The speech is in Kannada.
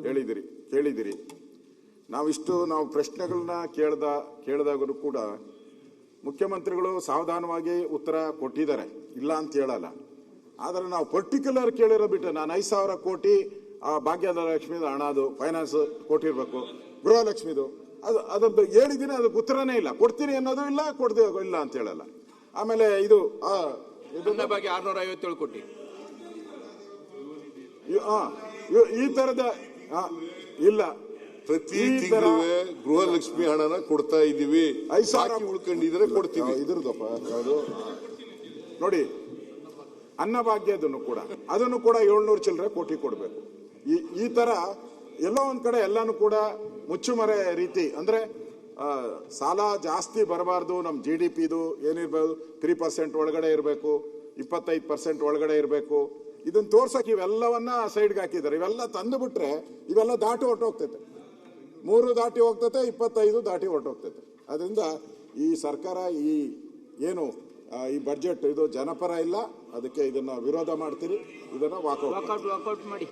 ಕೇಳಿದಿರಿ. ನಾವು ಪ್ರಶ್ನೆಗಳನ್ನ ಕೇಳಿದಾಗಲೂ ಕೂಡ ಮುಖ್ಯಮಂತ್ರಿಗಳು ಸಾವಧಾನವಾಗಿ ಉತ್ತರ ಕೊಟ್ಟಿದ್ದಾರೆ, ಇಲ್ಲ ಅಂತ ಹೇಳಲ್ಲ. ಆದರೆ ನಾವು ಪರ್ಟಿಕ್ಯುಲರ್ ಕೇಳಿರೋ ಬಿಟ್ಟು ನಾನು 5,000 ಕೋಟಿ ಭಾಗ್ಯದ ಲಕ್ಷ್ಮಿದು ಹಣ, ಅದು ಫೈನಾನ್ಸ್ ಕೊಟ್ಟಿರ್ಬೇಕು, ಗೃಹಲಕ್ಷ್ಮಿದು ಅದನ್ನು ಹೇಳಿದ್ದೀನಿ, ಅದಕ್ಕೆ ಉತ್ತರನೇ ಇಲ್ಲ. ಕೊಡ್ತೀನಿ ಅನ್ನೋದು ಇಲ್ಲ, ಇಲ್ಲ ಅಂತ ಹೇಳಲ್ಲ. ಆಮೇಲೆ ಇದು ಬಗ್ಗೆ 657 ಕೋಟಿ ಈ ತರದ ಇಲ್ಲ. ಪ್ರತಿ ತಿಂಗಳು ಗೃಹಲಕ್ಷ್ಮಿ ಹಣನ ಕೊಡ್ತಾ ಇದೀವಿ. 5,000 ಉಳ್ಕೊಂಡಿದ್ರೆ ಕೊಡ್ತೀವಿ. ಇದ್ರದಪ್ಪ ನೋಡಿ, ಅನ್ನಭಾಗ್ಯದನ್ನು ಕೂಡ 700 ಚಿಲ್ಲರೆ ಕೋಟಿ ಕೊಡ್ಬೇಕು. ಈ ತರ ಎಲ್ಲೋ ಒಂದ್ ಕಡೆ ಎಲ್ಲಾನು ಕೂಡ ಮುಚ್ಚುಮರೆ ರೀತಿ, ಅಂದ್ರೆ ಸಾಲ ಜಾಸ್ತಿ ಬರಬಾರ್ದು. ನಮ್ಮ GDPದು ಏನಿರ್ಬೋದು 3% ಒಳಗಡೆ ಇರಬೇಕು, 25% ಒಳಗಡೆ ಇರಬೇಕು. ಇದನ್ನ ತೋರ್ಸಕ್ ಇವೆಲ್ಲವನ್ನ ಸೈಡ್ಗೆ ಹಾಕಿದ್ದಾರೆ. ಇವೆಲ್ಲ ತಂದು ಬಿಟ್ರೆ ಇವೆಲ್ಲ ದಾಟಿ ಹೊರಟೋಗ್ತೈತೆ. 3 ದಾಟಿ ಹೋಗ್ತೈತೆ, 25 ದಾಟಿ ಹೊರಟೋಗ್ತೈತೆ. ಅದರಿಂದ ಈ ಸರ್ಕಾರ ಈ ಬಜೆಟ್ ಇದು ಜನಪರ ಇಲ್ಲ. ಅದಕ್ಕೆ ಇದನ್ನ ವಿರೋಧ ಮಾಡ್ತೀರಿ. ಇದನ್ನ ವಾಕೌಟ್ ಮಾಡಿ.